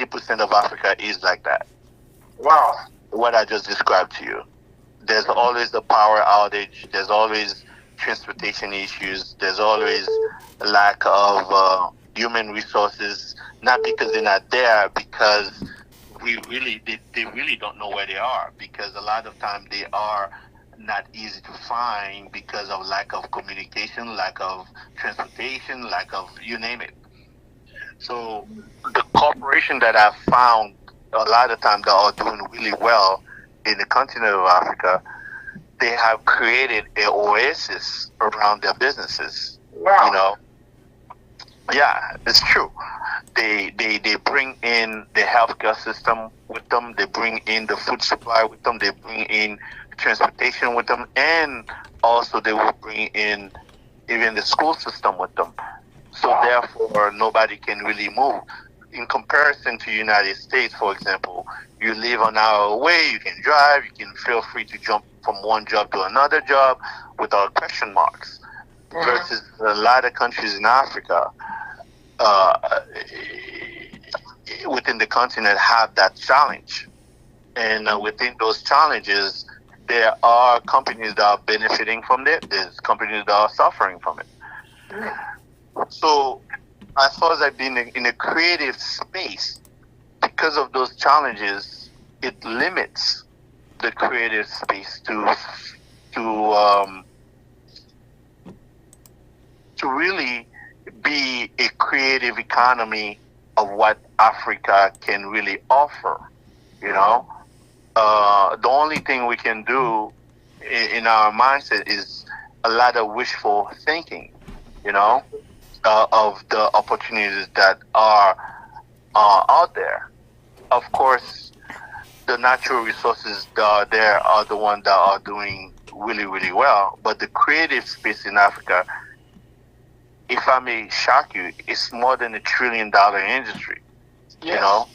90% of Africa is like that. Wow. What I just described to you. There's always the power outage. There's always transportation issues. There's always lack of human resources. Not because they're not there, because they really don't know where they are. Because a lot of time they are not easy to find because of lack of communication, lack of transportation, lack of you name it. So the corporation that I've found a lot of times that are doing really well in the continent of Africa, they have created an oasis around their businesses. Wow. You know, yeah, it's true. They bring in the healthcare system with them. They bring in the food supply with them. They bring in transportation with them, and also they will bring in even the school system with them. So therefore, nobody can really move. In comparison to United States, for example, you live an hour away, you can drive, you can feel free to jump from one job to another job without question marks. Versus a lot of countries in Africa, within the continent, have that challenge. And within those challenges, there are companies that are benefiting from it. There's companies that are suffering from it. So, as far as I've been in a creative space, because of those challenges, it limits the creative space to really be a creative economy of what Africa can really offer. You know, the only thing we can do in our mindset is a lot of wishful thinking. You know, of the opportunities that are out there. Of course, the natural resources that are there are the ones that are doing really, really well. But the creative space in Africa, if I may shock you, it's more than $1 trillion industry. Yes. You know?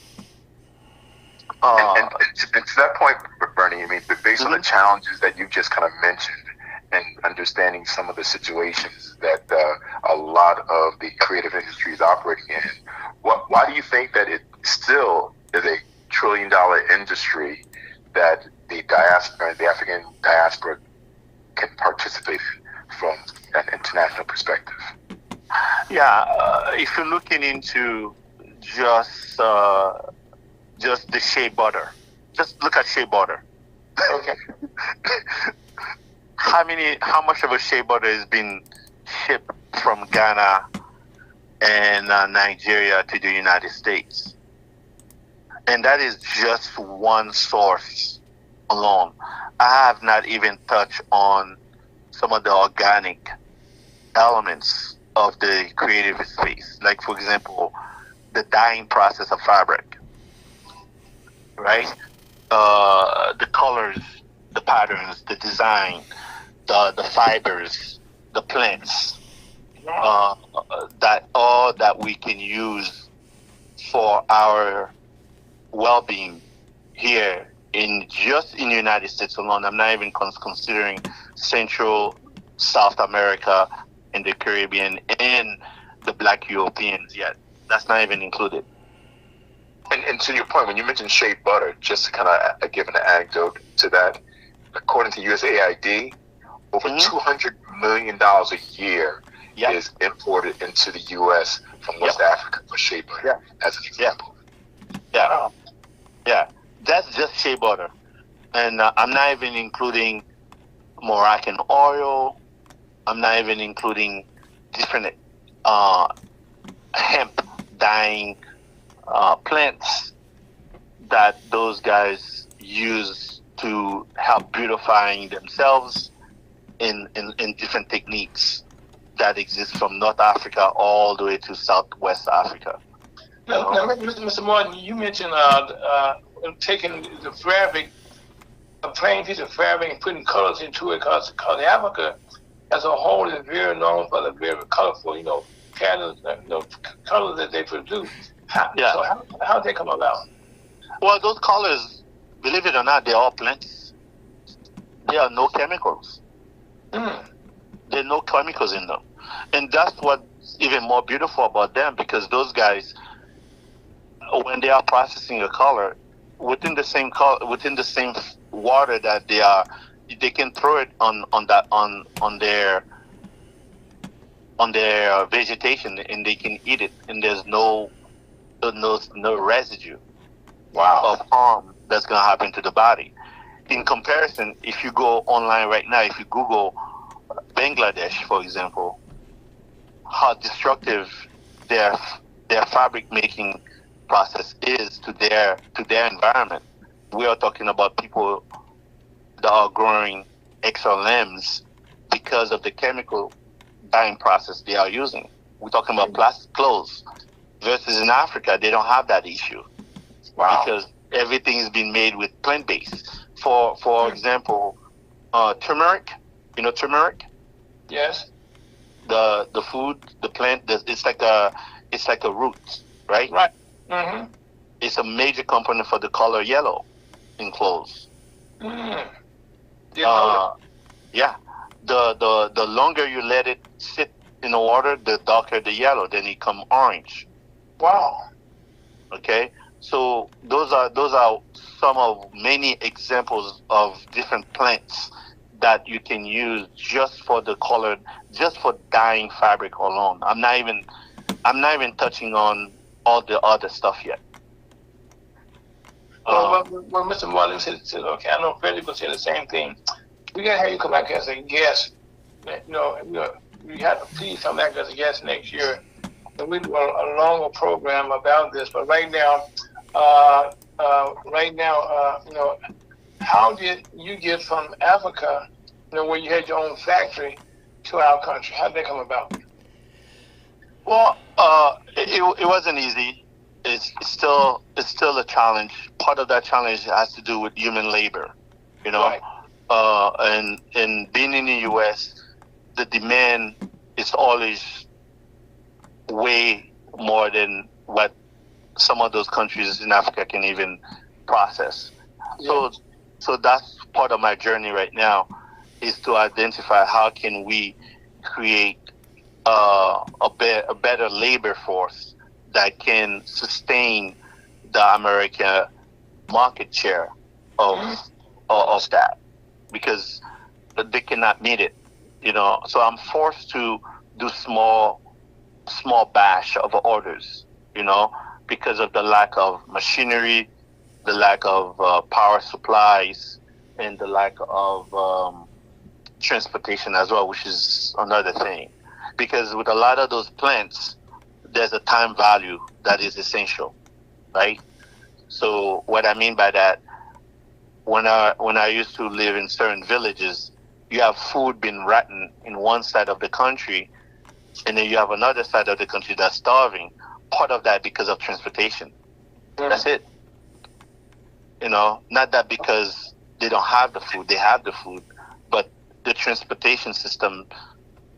And to that point, Bernie, I mean, based on the challenges that you just kind of mentioned, and understanding some of the situations that a lot of the creative industry is operating in, why do you think that it still is a $1 trillion industry that the diaspora, the African diaspora, can participate in from an international perspective? Yeah, if you're looking into just the shea butter, just look at shea butter. Okay. How much of a shea butter has been shipped from Ghana and Nigeria to the United States? And that is just one source alone. I have not even touched on some of the organic elements of the creative space. Like, for example, the dyeing process of fabric, right? The colors, the patterns, the design, the fibers, the plants, that all that we can use for our well-being here in the United States alone. I'm not even considering Central, South America, and the Caribbean, and the Black Europeans yet. That's not even included. And to your point, when you mentioned shea butter, just to kind of give an anecdote to that, according to USAID, over $200 million a year is imported into the U.S. from West Africa for shea butter, as an example. Yeah, that's just shea butter. And I'm not even including Moroccan oil. I'm not even including different hemp dyeing plants that those guys use to help beautifying themselves in different techniques that exist from North Africa all the way to Southwest Africa. Now, Mr. Martin, you mentioned taking the fabric, a plain piece of fabric, and putting colors into it, because Africa as a whole is very known for the very colorful, patterns, colors that they produce. So how did they come about? Well, those colors, believe it or not, they're all plants. There are no chemicals. There are no chemicals in them. And that's what's even more beautiful about them, because those guys, when they are processing a color within the same color, within the same water that they can throw it on that on their vegetation, and they can eat it, and there's no residue Wow. of harm that's gonna happen to the body. In comparison, if you go online right now, if you Google Bangladesh, for example, how destructive their their fabric making process is to their environment. We are talking about people that are growing extra limbs because of the chemical dyeing process they are using. We're talking about plastic clothes versus in Africa, they don't have that issue. Wow. Because everything is being made with plant based. For example, turmeric. You know turmeric, Yes. the food, the plant. It's like a root, right? Right. Mm-hmm. It's a major component for the color yellow in clothes. Mm. Didn't know Yeah, the longer you let it sit in the water, the darker the yellow. Then it come orange. that. Wow. Okay, so those are some of many examples of different plants that you can use just for the color, just for dyeing fabric alone. I'm not even touching on all the other stuff yet. Well, Mr. Martin said, okay, I know Freddie will say the same thing. We gotta have you come back as a guest. You have to please come back as a guest next year. And we do a longer program about this. But right now, how did you get from Africa, where you had your own factory, to our country? How did that come about? Well, it wasn't easy. It's still a challenge. Part of that challenge has to do with human labor, you know. Right. And being in the U.S., the demand is always way more than what some of those countries in Africa can even process. Yeah. So that's part of my journey right now, is to identify how can we create a better labor force that can sustain the American market share of that, because they cannot meet it, you know. So I'm forced to do small batch of orders, you know, because of the lack of machinery, the lack of power supplies, and the lack of transportation as well, which is another thing. Because with a lot of those plants, there's a time value that is essential, right? So what I mean by that, when I used to live in certain villages, you have food being rotten in one side of the country, and then you have another side of the country that's starving. Part of that because of transportation. That's it. You know, not that because they don't have the food, they have the food, but the transportation system,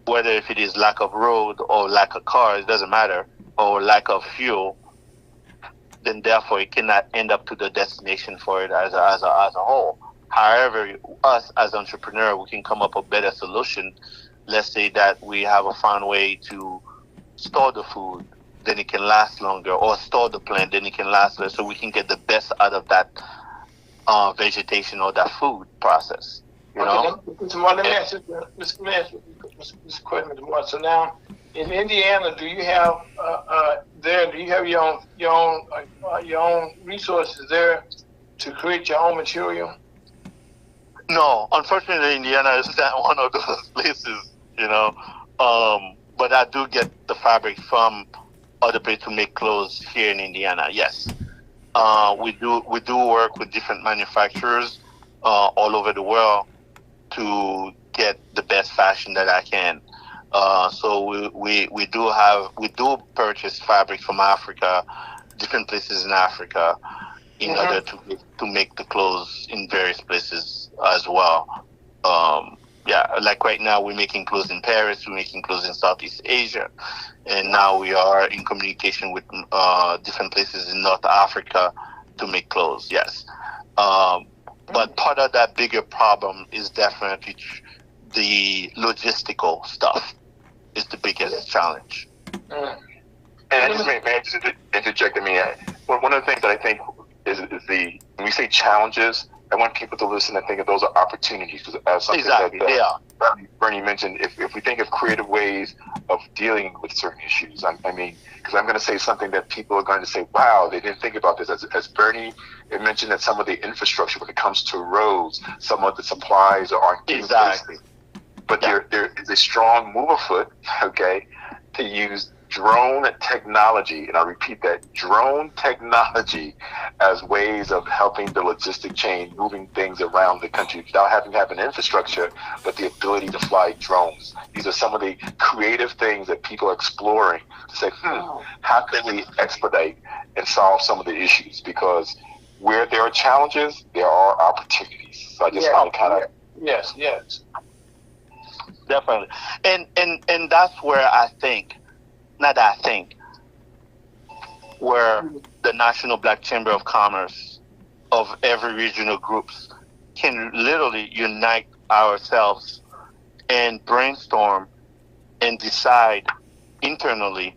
whether if it is lack of road or lack of cars, doesn't matter, or lack of fuel, then therefore it cannot end up to the destination for it as a whole. However, us as entrepreneurs, we can come up with a better solution. Let's say that we have a fun way to store the food, then it can last longer, or store the plant, then it can last longer, so we can get the best out of that vegetation or that food process. You know? Let me ask you this question, Mr. Moore. So now, in Indiana, do you have your own resources there to create your own material? No, unfortunately, Indiana is not one of those places, you know. But I do get the fabric from other places to make clothes here in Indiana. Yes, we do work with different manufacturers all over the world to get the best fashion that I can. So we do purchase fabric from Africa, different places in Africa, in order to make the clothes in various places as well. Yeah, like right now we're making clothes in Paris, we're making clothes in Southeast Asia, and now we are in communication with different places in North Africa to make clothes. Yes. But part of that bigger problem is definitely the logistical stuff is the biggest challenge. And I just may I just interject. I mean, Well, one of the things that I think is the when we say challenges, I want people to listen and think of those are opportunities. Because as something Exactly, that they are. Bernie mentioned, if we think of creative ways of dealing with certain issues, I mean, because I'm going to say something that people are going to say, wow, they didn't think about this. As Bernie mentioned, that some of the infrastructure, when it comes to roads, some of the supplies aren't getting Exactly. places. But there is a strong move afoot, okay, to use drone technology, and I repeat that, drone technology as ways of helping the logistic chain, moving things around the country without having to have an infrastructure, but the ability to fly drones. These are some of the creative things that people are exploring to say, how can we expedite and solve some of the issues? Because where there are challenges, there are opportunities. So I just want to kind of... Yes. Definitely. And that's where where the National Black Chamber of Commerce of every regional groups can literally unite ourselves and brainstorm and decide internally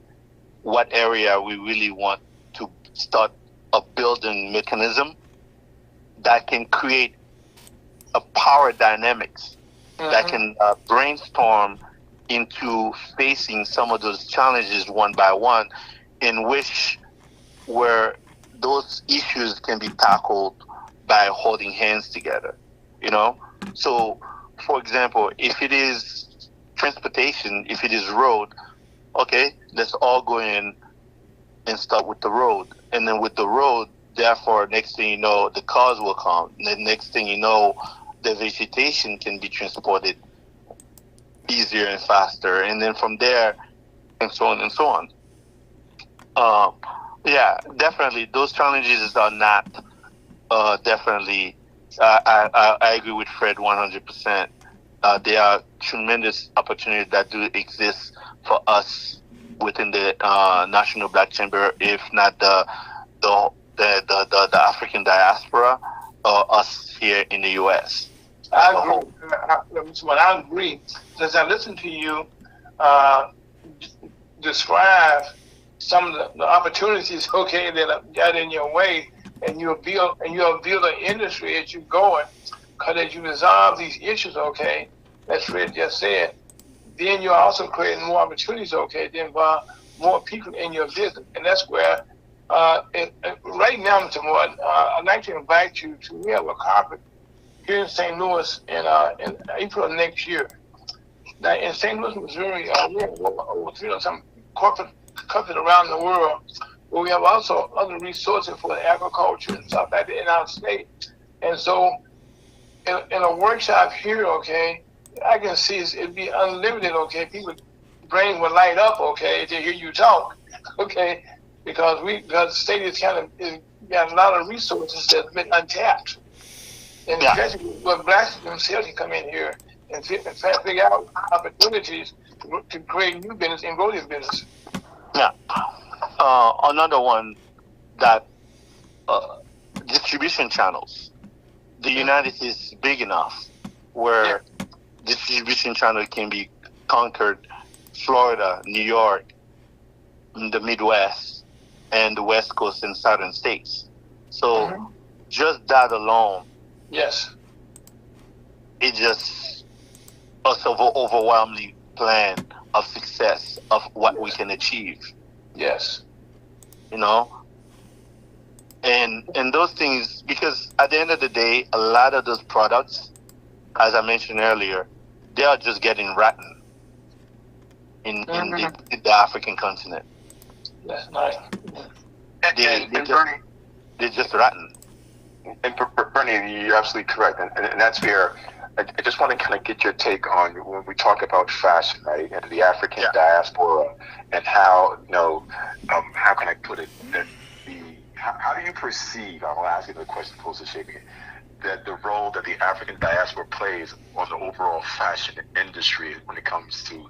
what area we really want to start a building mechanism that can create a power dynamics that can brainstorm into facing some of those challenges one by one, in which where those issues can be tackled by holding hands together, you know? So, for example, if it is transportation, if it is road, okay, let's all go in and start with the road. And then with the road, therefore, next thing you know, the cars will come. And the next thing you know, the vegetation can be transported easier and faster. And then from there, and so on and so on. Yeah, definitely. Those challenges are not definitely. I agree with Fred 100%. There are tremendous opportunities that do exist for us within the National Black Chamber, if not the African diaspora, or us here in the U.S. I agree. As I listen to you describe some of the opportunities, okay, that have got in your way, and you'll build an industry as you're going, because as you resolve these issues, okay, as Fred just said, then you're also creating more opportunities, okay, to involve more people in your business, and that's where right now, Mr. Morton, I'd like to invite you to we have a conference here in St. Louis in April of next year. Now, in St. Louis, Missouri, we have over some corporate companies around the world, but we have also other resources for agriculture and stuff like that in our state. And so, in a workshop here, okay, I can see it'd be unlimited, okay. People's brain would light up, okay, to hear you talk, okay, because the state is got a lot of resources that's been untapped. And especially when blacks themselves can come in here and figure out opportunities to create new business and grow their business. Yeah. Another one that distribution channels. The United States is big enough where distribution channel can be conquered. Florida, New York, the Midwest, and the West Coast and Southern states. So just that alone, yes, it just us overwhelmingly plan of success of what we can achieve. Yes, you know, and those things, because at the end of the day, a lot of those products, as I mentioned earlier, they are just getting rotten in the African continent. That's nice. They're just rotten. And Bernie, you're absolutely correct, and that's where I just want to kind of get your take on when we talk about fashion, right, and the African diaspora, and how how can I put it, that how do you perceive? I'll ask you the question, opposed to shaping it, that the role that the African diaspora plays on the overall fashion industry when it comes to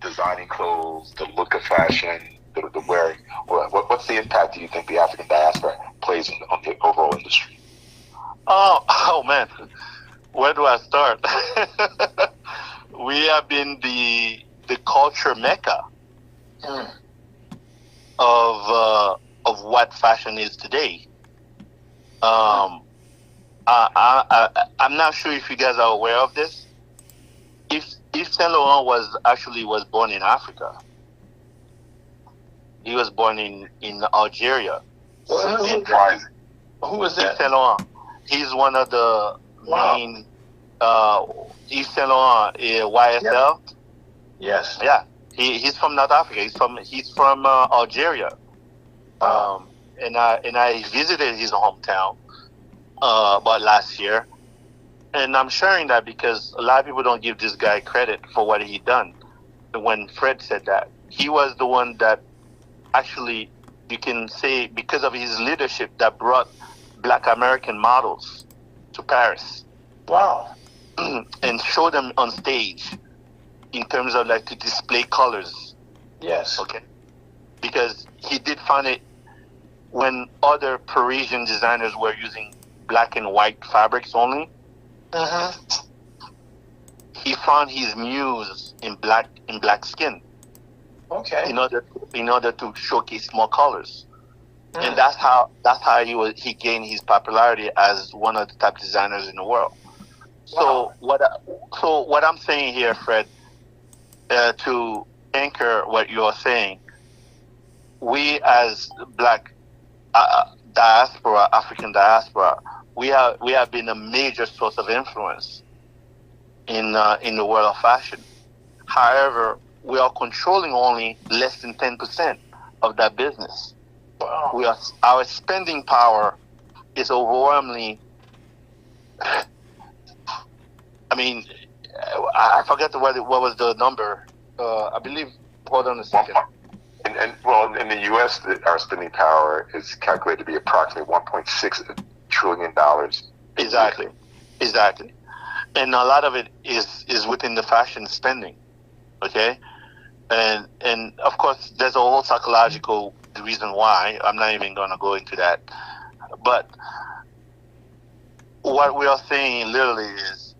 designing clothes, the look of fashion, the wearing. What's the impact do you think the African diaspora plays on the overall industry? Oh man, where do I start? We have been the culture mecca of of what fashion is today. I'm not sure if you guys are aware of this. If Saint Laurent was born in Africa. He was born in Algeria. Who was that? Yves Saint Laurent. He's one of the main Yves Saint Laurent YSL. Yes. Yeah. He's from North Africa. He's from Algeria. And I visited his hometown about last year. And I'm sharing that because a lot of people don't give this guy credit for what he done. When Fred said that, he was the one that actually, you can say, because of his leadership, that brought Black American models to Paris. Wow. And showed them on stage in terms of like to display colors. Yes. Okay. Because he did find it when other Parisian designers were using black and white fabrics only. He found his muse in black skin. Okay. In order to showcase more colors. And that's how he gained his popularity as one of the top designers in the world. Wow. So what I'm saying here, Fred, to anchor what you're saying, we as Black diaspora, African diaspora, we have been a major source of influence in the world of fashion. However, we are controlling only less than 10% of that business. Wow. Our spending power is overwhelmingly. I mean, I forget what was the number. I believe. Hold on a second. Well, in the U.S., our spending power is calculated to be approximately $1.6 trillion. Exactly. And a lot of it is within the fashion spending. Okay, and of course, there's a whole psychological reason why. I'm not even going to go into that. But what we are saying literally is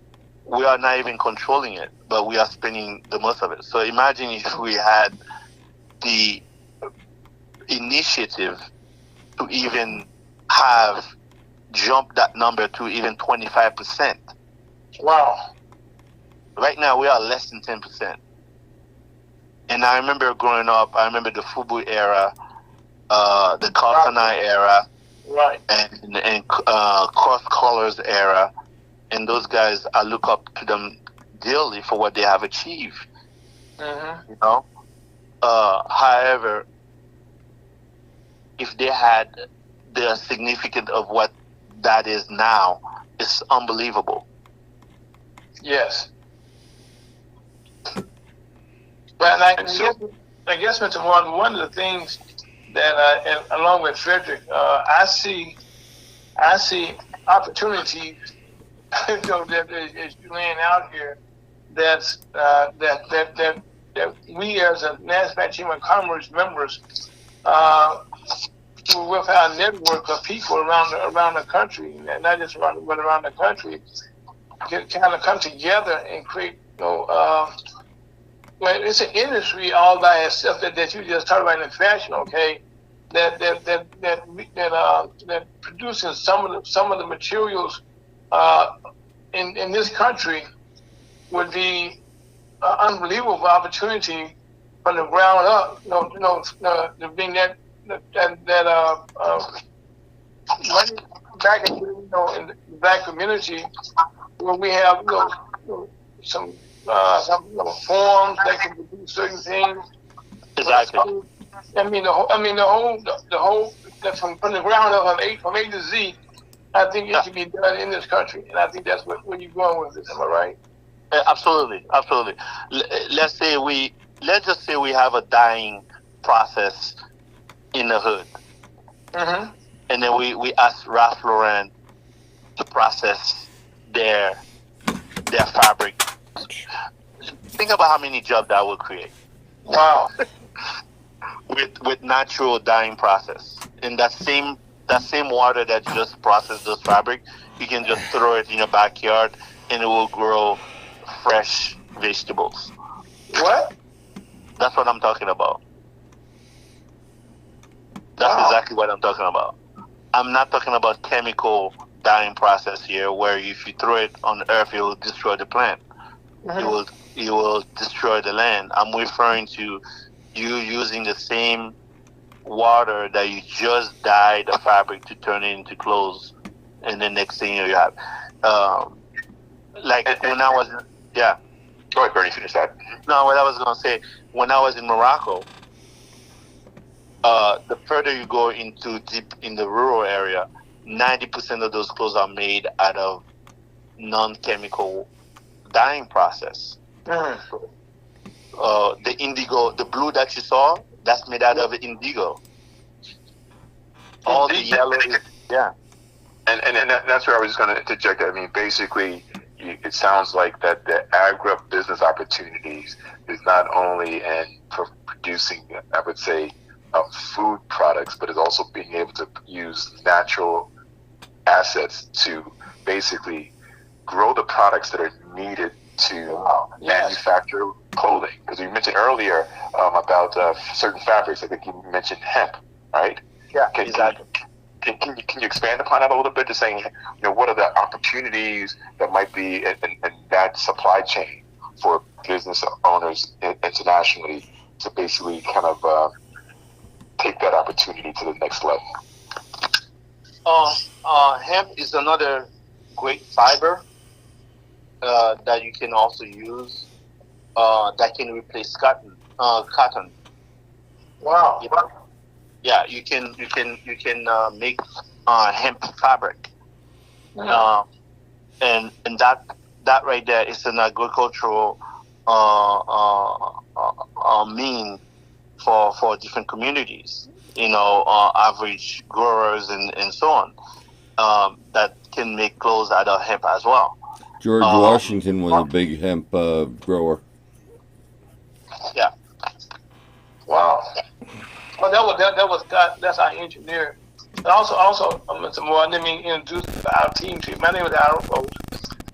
we are not even controlling it, but we are spending the most of it. So imagine if we had the initiative to even have jumped that number to even 25%. Wow. Right now, we are less than 10%. And I remember growing up, I remember the Fubu era, the Cartonite era, right, and Cross Colors era, and those guys, I look up to them dearly for what they have achieved. Mm-hmm. You know, however, if they had the significance of what that is now, it's unbelievable. Yes. But I guess, Mr. Martin, one of the things that, and along with Frederick, I see opportunities, that is laying out here. That we as a NASDAQ Chamber of Commerce members, with our network of people around the country, and not just around the country, can kind of come together and create, well, it's an industry all by itself that you just talked about in fashion, okay? That producing some of the materials in this country would be an unbelievable opportunity from the ground up. To bring that money back into in the black community, where we have some forms that can do certain things. Exactly. I mean the whole from the ground up from A to Z. I think it can be done in this country, and I think that's where you're going with this. Am I right? Absolutely. Let's just say we have a dyeing process in the hood, mm-hmm. and then we ask Ralph Lauren to process their fabric. Think about how many jobs that would create. Wow. with natural dyeing process, and that same water that just processed those fabric, you can just throw it in your backyard and it will grow fresh vegetables. What? That's what I'm talking about. That's exactly what I'm talking about. I'm not talking about chemical dyeing process here, where if you throw it on earth, it will destroy the plant. You will destroy the land. I'm referring to you using the same water that you just dyed the fabric to turn it into clothes, and the next thing you have, when I was, yeah. Go ahead, Bernie, finish that. No, what I was gonna say, when I was in Morocco, the further you go into deep in the rural area, 90% of those clothes are made out of non-chemical dyeing process. The indigo, the blue that you saw, that's made out of indigo. All the yellow is, yeah. And that's where I was going to interject. I mean, basically, it sounds like that the agribusiness opportunities is not only in producing, I would say, food products, but is also being able to use natural assets to basically grow the products that are needed to manufacture clothing. Because you mentioned earlier about certain fabrics. I think you mentioned hemp, right? Yeah, exactly. Can you expand upon that a little bit, to saying, what are the opportunities that might be in that supply chain for business owners internationally to basically kind of take that opportunity to the next level? Hemp is another great fiber that you can also use that can replace cotton. Wow. Yeah, you can make hemp fabric, and that right there is an agricultural mean for different communities. Average growers and so on, that can make clothes out of hemp as well. George Washington was a big hemp grower. Yeah. Wow. Well, that's our engineer. And also, Mr. Moore, let me introduce our team to you. My name is Aaron Rose.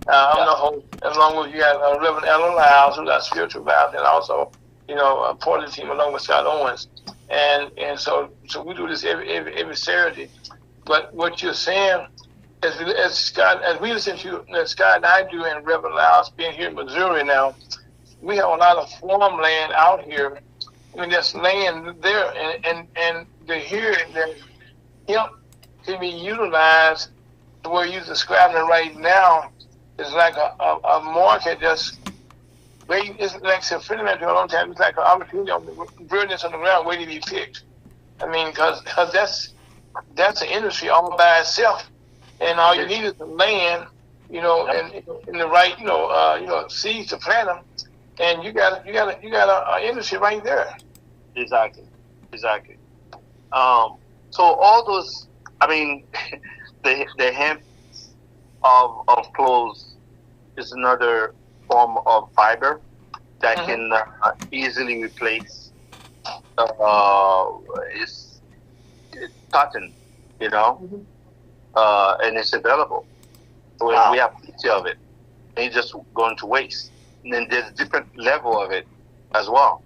I'm the host, along with you have Reverend Ellen Lyles, who's our spiritual advisor, and also, a part of the team along with Scott Owens. And so we do this every Saturday. But what you're saying, as we listen to Scott and I do, and Reverend Lyles being here in Missouri now, we have a lot of farmland out here. I mean, that's land there, and to hear that hemp can be utilized the way you're describing it right now is like a market that's waiting. It's like Finland a long time. It's like an opportunity on the brilliance on the ground waiting to be picked. I mean, because that's an industry all by itself, and all you need is the land, and the right, seeds to plant them. And you got an industry right there. Exactly. So all those, I mean, the hemp of clothes is another form of fiber that can easily replace it's cotton, and it's available. So we have plenty of it, and it's just going to waste. And then there's different level of it as well.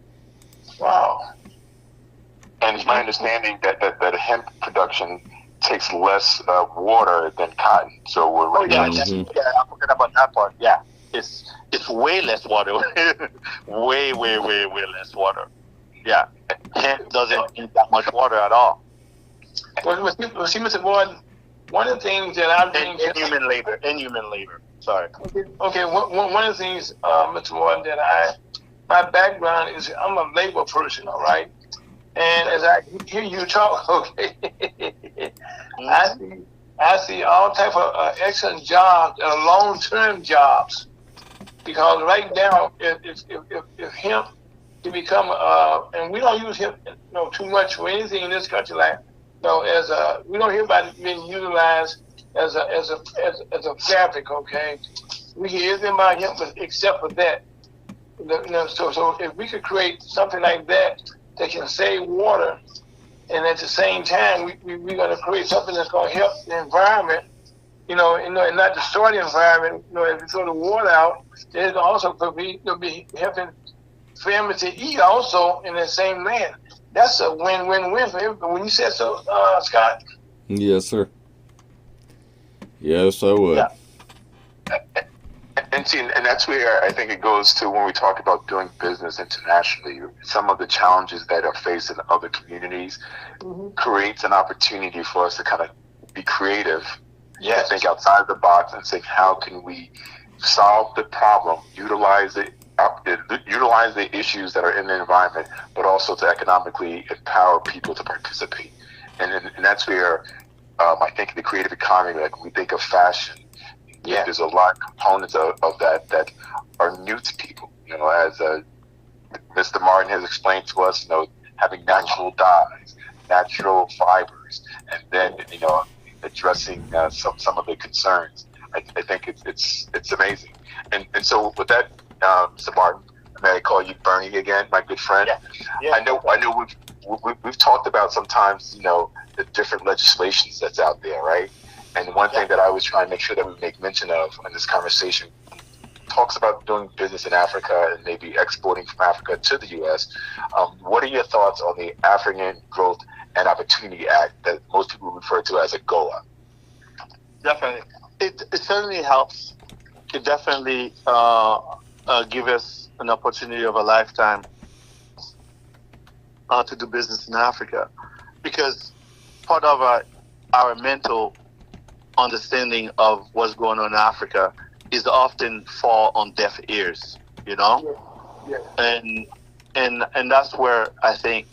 Wow. And it's my understanding that hemp production takes less water than cotton. So we're I forgot about that part. Yeah, it's way less water. way less water. Yeah, hemp doesn't need that much water at all. Well, see, Mr. Boyd, one of the things that I've been inhuman labor. Sorry. Okay. One of the things, Mr. Boyd, that my background is I'm a labor person, all right. And as I hear you talk, okay, I see all type of excellent jobs, long-term jobs, because right now, if hemp can become, and we don't use hemp, too much for anything in this country, like, we don't hear about it being utilized as a fabric, okay. We hear everything about hemp except for that. So if we could create something like that can save water, and at the same time we're going to create something that's going to help the environment, and not destroy the environment. If we throw the water out, then it also could be helping families to eat also in the same land. That's a win-win-win for everybody. When you said so, Scott. Yes, sir. Yes, I would. Yeah. And see, and that's where I think it goes to when we talk about doing business internationally. Some of the challenges that are faced in other communities creates an opportunity for us to kind of be creative, Yes. think outside the box, and say, how can we solve the problem, utilize the issues that are in the environment, but also to economically empower people to participate. And that's where I think the creative economy, like we think of fashion. Yeah, there's a lot of components of that are new to people. You know, as Mr. Martin has explained to us, you know, having natural dyes, natural fibers, and then, you know, addressing some of the concerns. I think it's amazing. And so with that, Mr. Martin, may I call you Bernie again, my good friend? Yeah. I know we've talked about sometimes, you know, the different legislations that's out there, right? And one thing that I was trying to make sure that we make mention of in this conversation talks about doing business in Africa and maybe exporting from Africa to the U.S. What are your thoughts on the African Growth and Opportunity Act that most people refer to as AGOA? Definitely. It certainly helps. It definitely gives us an opportunity of a lifetime to do business in Africa, because part of our mental understanding of what's going on in Africa is often fall on deaf ears, you know? Yeah. And that's where I think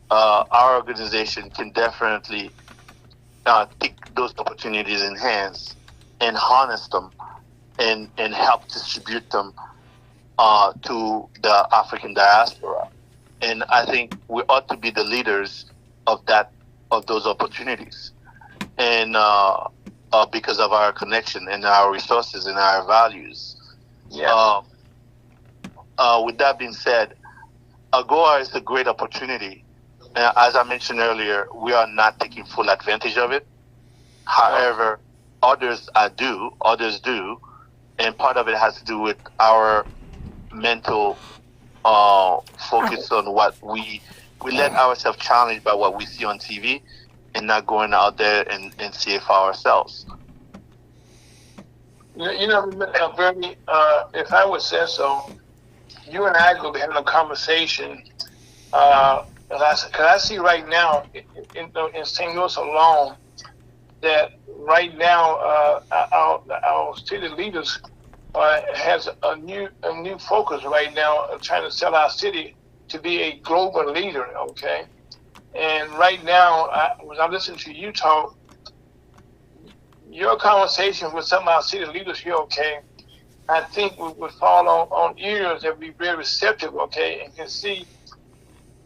our organization can definitely take those opportunities in hands and harness them and help distribute them to the African diaspora. And I think we ought to be the leaders of those opportunities. And because of our connection and our resources and our values. Yeah. With that being said, AGOA is a great opportunity. As I mentioned earlier, we are not taking full advantage of it. However, others do, and part of it has to do with our mental focus on what we let ourselves challenged by what we see on TV, and not going out there and see it for ourselves. You know, Bernie, if I would say so, you and I will be having a conversation. Because I see right now in St. Louis alone that right now our city leaders has a new focus right now of trying to sell our city to be a global leader. Okay. And right now, when I'm listening to you talk, your conversation with some of our city leaders here, okay, I think would fall on ears that would be very receptive, okay, and can see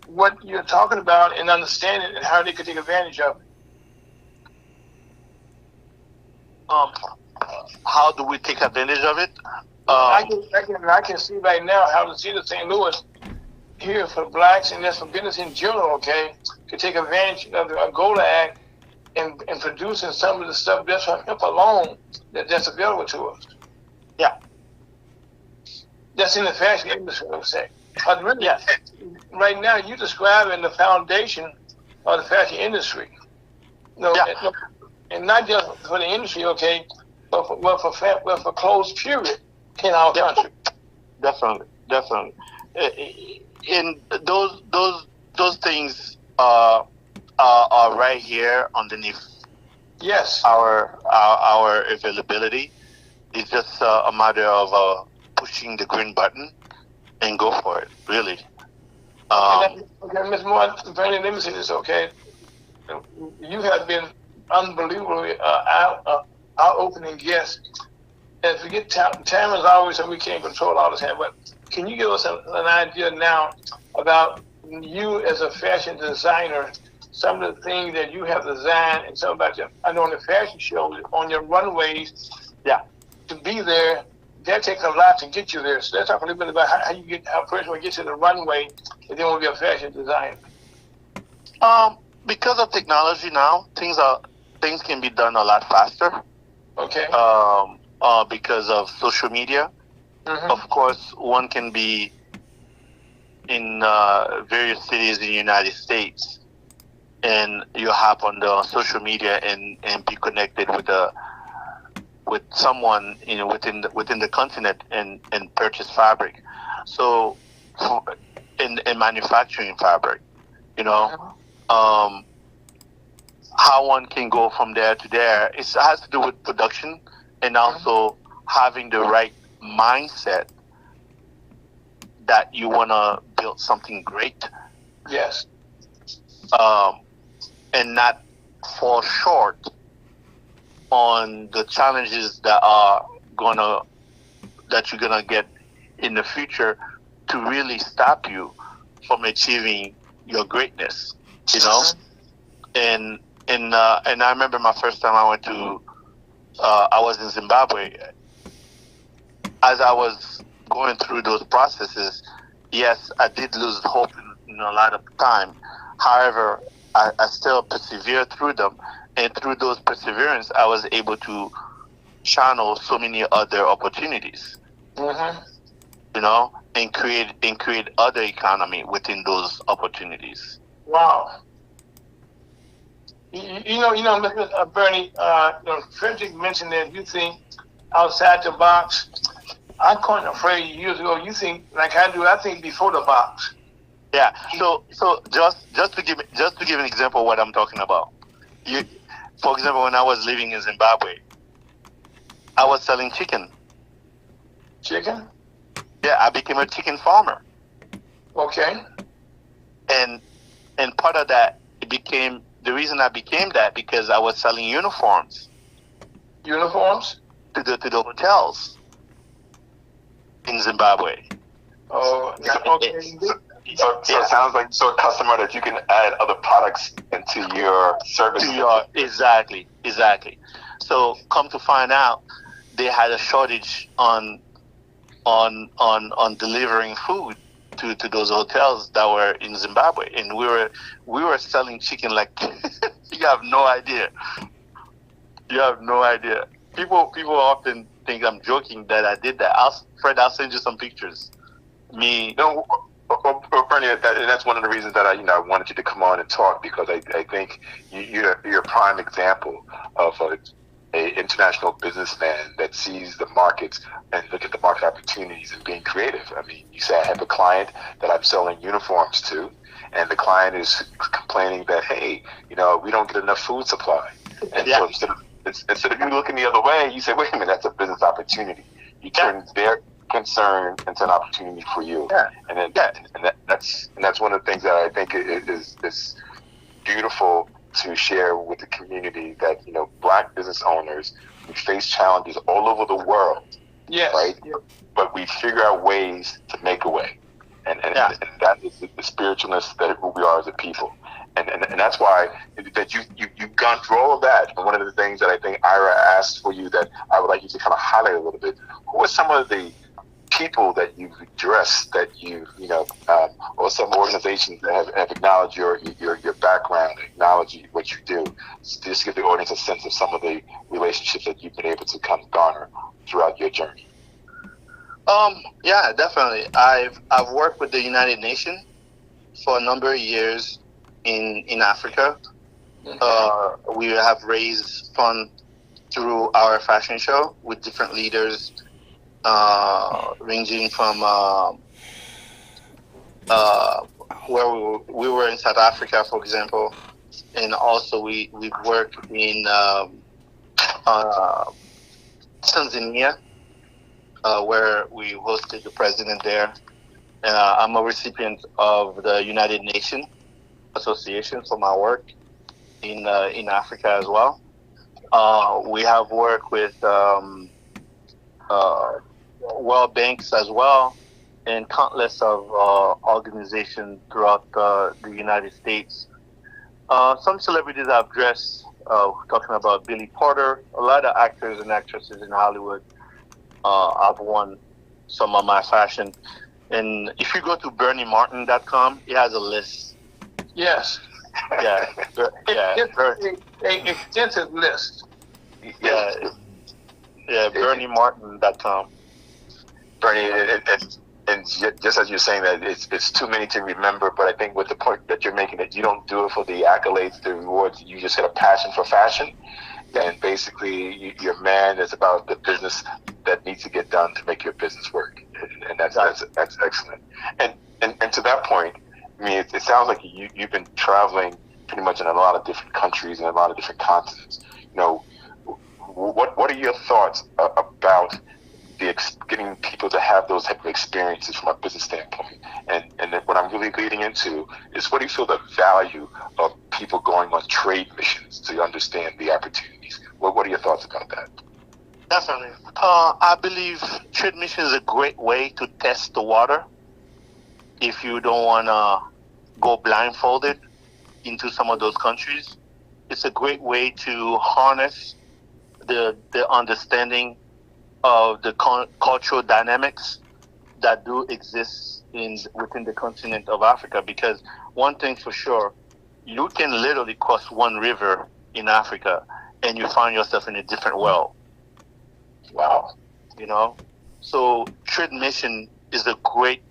what you're talking about and understand it and how they could take advantage of it. How do we take advantage of it? I can see right now how the city of St. Louis here for blacks and just for business in general, okay, to take advantage of the AGOA Act and producing some of the stuff just from hemp alone that's available to us. Yeah. That's in the fashion industry, I would say. Really, right now, you're describing the foundation of the fashion industry. And not just for the industry, okay, but for clothes, period, in our country. Definitely. And those things are right here underneath. Yes. Our availability. It's just a matter of pushing the green button and go for it. Really. Okay, Ms. Moore, Bernie, let me say this, okay? You have been unbelievably eye-opening guest. And forget time is always, and we can't control all this hand, but can you give us an idea now about you as a fashion designer, some of the things that you have designed and some about I know on the fashion show, on your runways, to be there, that takes a lot to get you there. So let's talk a little bit about how a person will get to the runway and then will be a fashion designer. Because of technology now, things can be done a lot faster. Okay. Because of social media. Mm-hmm. Of course, one can be in various cities in the United States, and you hop on the social media and be connected with someone within the continent and purchase fabric. So in manufacturing fabric, um, how one can go from there to there, it has to do with production and also having the right mindset that you want to build something great. Yes. And not fall short on the challenges that you're gonna get in the future to really stop you from achieving your greatness. And I remember my first time I went to I was in Zimbabwe. As I was going through those processes, yes, I did lose hope in a lot of time. However, I still persevered through them, and through those perseverance, I was able to channel so many other opportunities. And create other economy within those opportunities. Wow. Mr. Bernie, Frederick mentioned that you think outside the box. I coined a phrase years ago. You think like I do. I think before the box. Yeah. So just to give an example of what I'm talking about. For example, when I was living in Zimbabwe, I was selling chicken. Chicken? Yeah, I became a chicken farmer. Okay. And part of that, the reason I became that because I was selling uniforms. Uniforms? To the hotels in Zimbabwe. Oh, okay. So it sounds like a customer that you can add other products into your service. Exactly. So come to find out, they had a shortage on delivering food to those hotels that were in Zimbabwe, and we were selling chicken like you have no idea. People often think I'm joking that I did that. I'll send you some pictures. Bernie, that's one of the reasons that I wanted you to come on and talk, because I think you're a prime example of a international businessman that sees the markets and look at the market opportunities and being creative. I mean, you say I have a client that I'm selling uniforms to, and the client is complaining that, hey, we don't get enough food supply. And so instead of you looking the other way, you say, wait a minute, that's a business opportunity. You turn their concern into an opportunity for you. Yeah. And that's one of the things that I think is beautiful to share with the community, that Black business owners, we face challenges all over the world. Yes. Right? Yeah. But we figure out ways to make a way. And that is the spiritualness that who we are as a people. And that's why that you've gone through all of that. And one of the things that I think Ira asked for you that I would like you to kind of highlight a little bit, who are some of the people that you've addressed, that or some organizations that have acknowledged your background, acknowledge what you do, just to give the audience a sense of some of the relationships that you've been able to kind of garner throughout your journey. Yeah, definitely. I've worked with the United Nations for a number of years in Africa. We have raised funds through our fashion show with different leaders, ranging from where we were in South Africa, for example, and also we've worked in Tanzania, where we hosted the president there. I'm a recipient of the United Nations Association for my work in Africa as well. We have worked with World Banks as well, and countless of organizations throughout the United States. Some celebrities I've dressed, talking about Billy Porter, a lot of actors and actresses in Hollywood. I've worn some of my fashion. And if you go to BernieMartin.com, it has a list. Yes. Yeah. An extensive list. Yeah. BernieMartin.com. Bernie, and just as you're saying that, it's too many to remember. But I think with the point that you're making, that you don't do it for the accolades, the rewards. You just had a passion for fashion, and basically you're a man that's about the business that needs to get done to make your business work, and that's excellent. And to that point, I mean, it sounds like you've been traveling pretty much in a lot of different countries and a lot of different continents. You know, what are your thoughts about getting people to have those type of experiences from a business standpoint? And then what I'm really leading into is, what do you feel the value of people going on trade missions to understand the opportunities? What are your thoughts about that? Definitely. I believe trade mission is a great way to test the water if you don't want to go blindfolded into some of those countries. It's a great way to harness the understanding of the cultural dynamics that do exist within the continent of Africa. Because one thing for sure, you can literally cross one river in Africa and you find yourself in a different world. Wow. You know? So trade mission is a great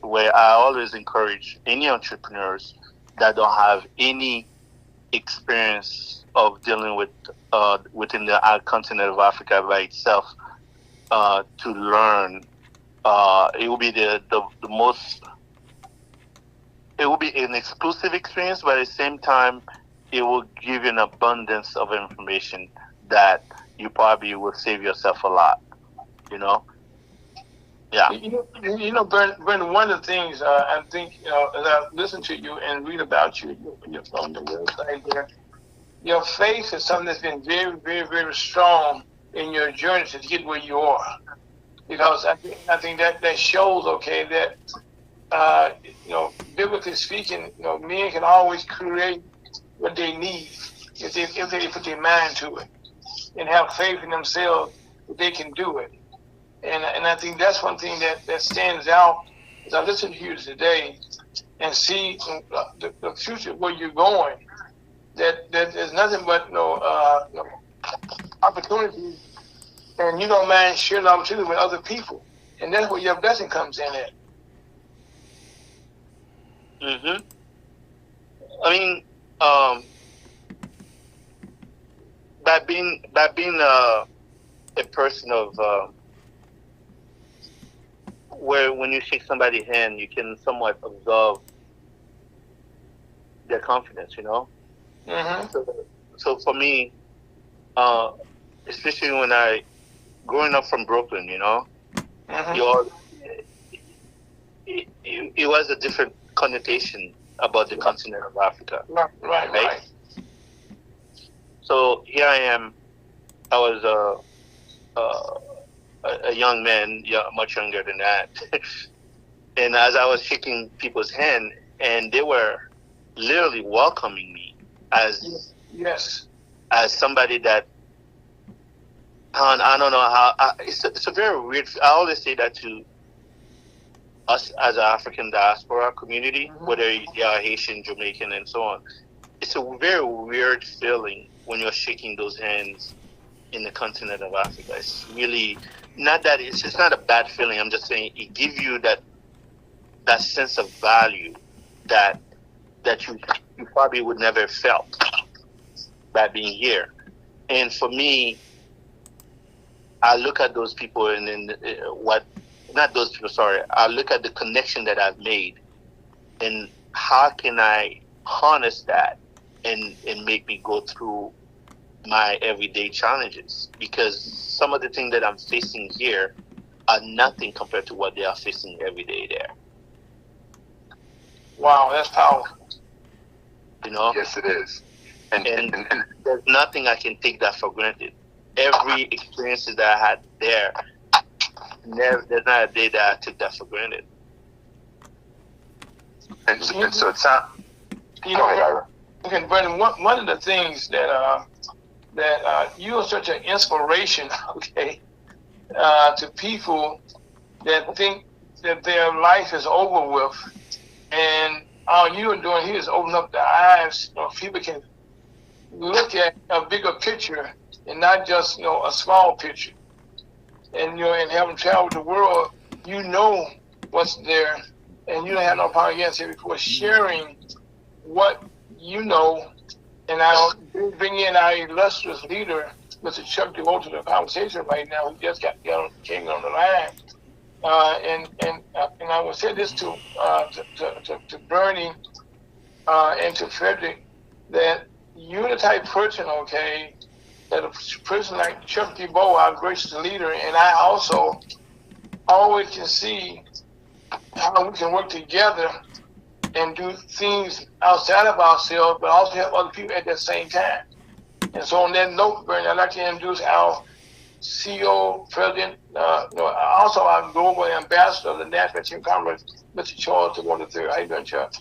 way. I always encourage any entrepreneurs that don't have any experience of dealing with within the continent of Africa by itself to learn. It will be the most. It will be an exclusive experience, but at the same time, it will give you an abundance of information that you probably will save yourself a lot. You know. Yeah. You know, Brandon, one of the things I think, as I listen to you and read about you, you're from the website there, your faith is something that's been very, very, very strong in your journey to get where you are. Because I think that shows, okay, that, biblically speaking, men can always create what they need if they put their mind to it and have faith in themselves that they can do it. And I think that's one thing that stands out as I listen to you today and see the future where you're going. That there's nothing but opportunities, and you don't mind sharing opportunity with other people, and that's where your blessing comes in at. Mhm. I mean, by being a person of where when you shake somebody's hand, you can somewhat observe their confidence, you know. Mm-hmm. So for me, especially when growing up from Brooklyn, you know, Mm-hmm. it was a different connotation about the continent of Africa. Right. So here I am. I was a young man, much younger than that. And as I was shaking people's hand, and they were literally welcoming me as somebody that, I don't know how, it's a very weird, I always say that to us as an African diaspora community, whether they are Haitian, Jamaican, and so on. It's a very weird feeling when you're shaking those hands in the continent of Africa. It's really not that it's not a bad feeling. I'm just saying it gives you that sense of value that you probably would never have felt by being here. And for me, I look at those people and then I look at the connection that I've made and how can I harness that and make me go through my everyday challenges, because some of the things that I'm facing here are nothing compared to what they are facing every day there. Wow, that's powerful. You know? Yes, it is. And there's nothing I can take that for granted. Every experience that I had there, there's not a day that I took that for granted. And so it's not. Okay, Brandon. One of the things that you are such an inspiration, okay, to people that think that their life is over with, and all you are doing here is opening up the eyes so people can look at a bigger picture and not just a small picture. And and having traveled the world, you know what's there, and you don't have no apologetic before sharing what you know. And I'll bring in our illustrious leader, Mr. Chuck DeWoe, to the conversation right now. Who just came on the line. And I will say this to Bernie and to Frederick, that you're the type of person, okay, that a person like Chuck DeWoe, our gracious leader, and I also always can see how we can work together and do things outside of ourselves, but also help other people at the same time. And so on that note, Bernie, I'd like to introduce our CEO, President, also our global ambassador of the National Team Congress, Mr. Charles DeWoe III. How you doing, Chuck?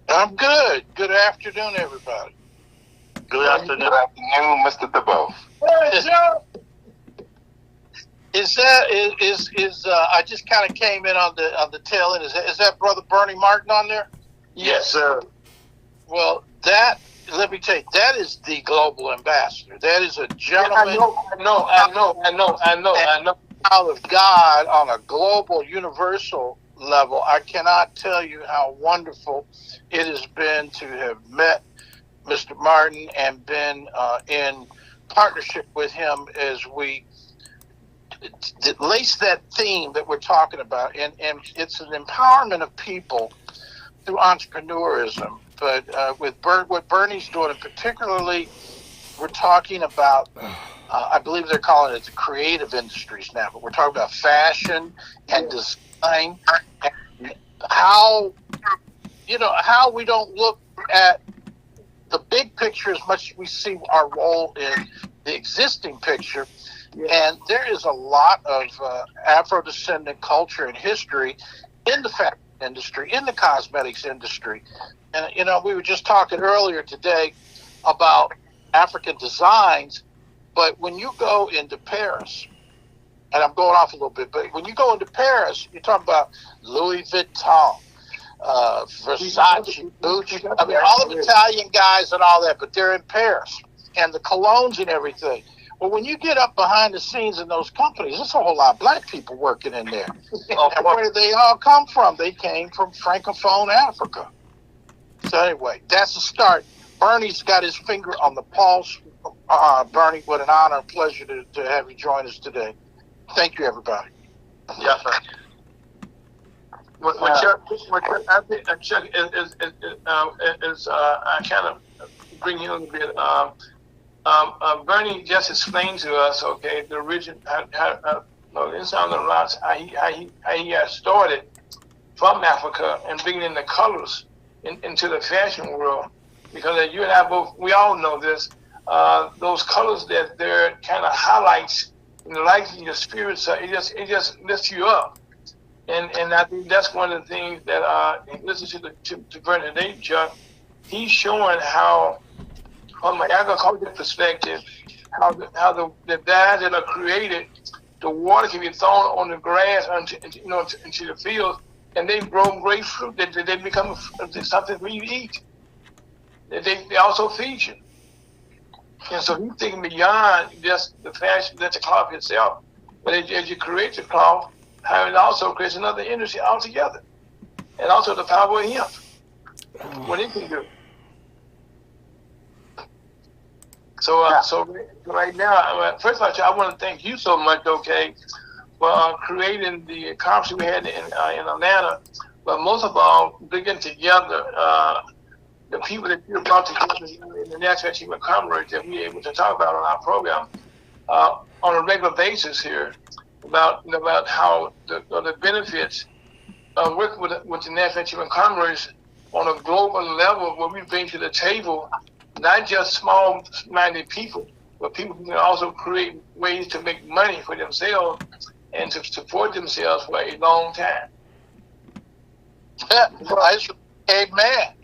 I'm good. Good afternoon, everybody. Good afternoon. Good afternoon, Mr. DeBoe. I just kind of came in on the tail end. Is that Brother Bernie Martin on there? Yes, sir. Well, let me tell you, that is the global ambassador. That is a gentleman. I know. Out of God on a global, universal level. I cannot tell you how wonderful it has been to have met Mr. Martin and been in partnership with him as we lace that theme that we're talking about. And it's an empowerment of people through entrepreneurism. But with what Bernie's doing, and particularly we're talking about, I believe they're calling it the creative industries now, but we're talking about fashion and design, and how we don't look at the big picture as much as we see our role in the existing picture. And there is a lot of Afro-descendant culture and history in the fashion industry, in the cosmetics industry. And, we were just talking earlier today about African designs, but when you go into Paris, and I'm going off a little bit, but when you go into Paris, you're talking about Louis Vuitton, Versace, Gucci, I mean, all the Italian guys and all that, but they're in Paris, and the colognes and everything. Well, when you get up behind the scenes in those companies, there's a whole lot of black people working in there. And where did they all come from? They came from Francophone Africa. So anyway, that's the start. Bernie's got his finger on the pulse. Bernie, what an honor and pleasure to have you join us today. Thank you, everybody. Yes, sir. Chuck, I think Chuck is I kind of bring you a little bit. Bernie just explained to us, okay, the origin, inside the rocks, how he got started from Africa and bringing in the colors into the fashion world. Because as you and I both, we all know this, those colors that they're kind of highlights in the light in your spirit, so it just lifts you up. And I think that's one of the things that listen to Bernie today, Chuck. He's showing how, from an agricultural perspective, how the dyes that are created, the water can be thrown on the grass into the fields, and they grow great fruit that they become something we eat. They also feed you. And so he's thinking beyond just the fashion, that's the cloth itself. But as you create the cloth, how it also creates another industry altogether. And also the power of hemp, what it can do. So right now, first of all, I want to thank you so much, okay, for creating the conference we had in Atlanta. But most of all, bringing together the people that you brought together in the National Team of Commerce that we're able to talk about on our program on a regular basis here about how the benefits of working with the National Team of Commerce on a global level, where we bring to the table not just small-minded people, but people who can also create ways to make money for themselves and to support themselves for a long time. Amen.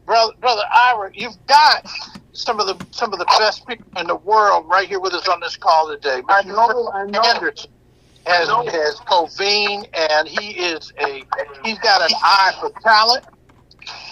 Brother Ira, you've got some of the best people in the world right here with us on this call today. I know. Anderson has convened, and he's got an eye for talent.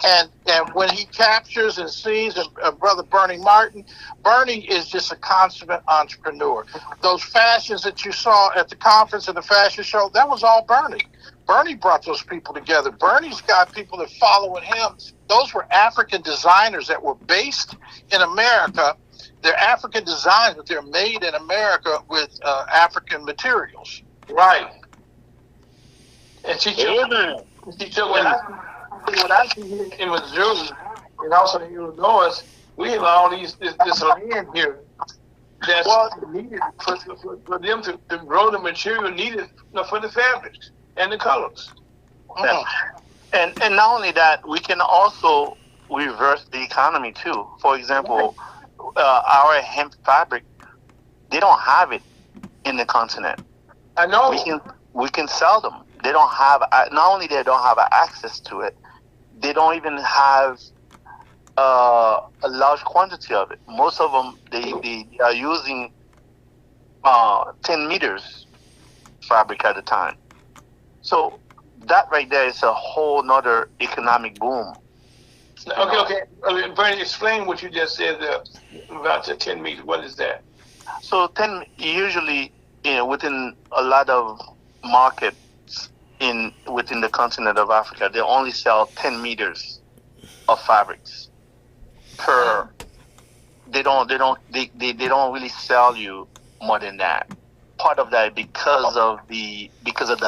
And when he captures and sees Brother Bernie Martin, Bernie is just a consummate entrepreneur. Those fashions that you saw at the conference and the fashion show, that was all Bernie. Bernie brought those people together. Bernie's got people that following him. Those were African designers that were based in America. They're African designs, but they're made in America with African materials. Right. And she took what I see here in Missouri and also in Illinois, we have all this land here that's needed for them to grow the material needed for the fabrics and the colors. And not only that, we can also reverse the economy too. For example, our hemp fabric, they don't have it in the continent. I know. We can sell them. They don't have. Not only they don't have access to it, they don't even have a large quantity of it. Most of them they are using 10 meters fabric at a time. So that right there is a whole nother economic boom. Okay. Bernie, explain what you just said about the 10 meters. What is that? So 10 usually, within a lot of markets within the continent of Africa, they only sell 10 meters of fabrics per. They don't really sell you more than that. Part of that because of the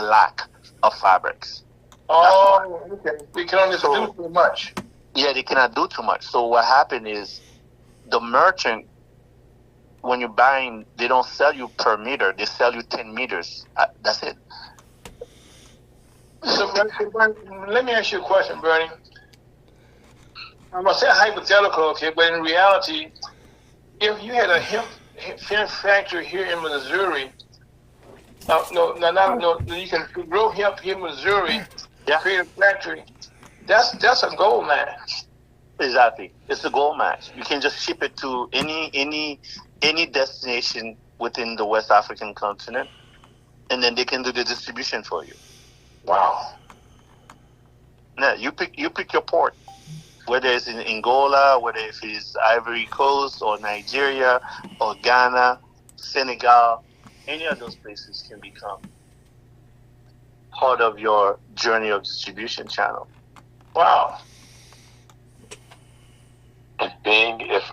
lack of fabrics. Oh, okay. We can only do too much. Yeah, they cannot do too much. So what happened is the merchant, when you're buying, they don't sell you per meter. They sell you 10 meters. That's it. So, let me ask you a question, Bernie. I'm going to say hypothetical, okay, but in reality, if you had a hemp factory here in Missouri, you can grow hemp here in Missouri, create a factory, that's a gold mine. Exactly. It's a gold mine. You can just ship it to any destination within the West African continent, and then they can do the distribution for you. Wow. Yeah, you pick your port, whether it's in Angola, whether it's Ivory Coast or Nigeria or Ghana, Senegal, any of those places can become part of your journey of distribution channel. Wow. And being if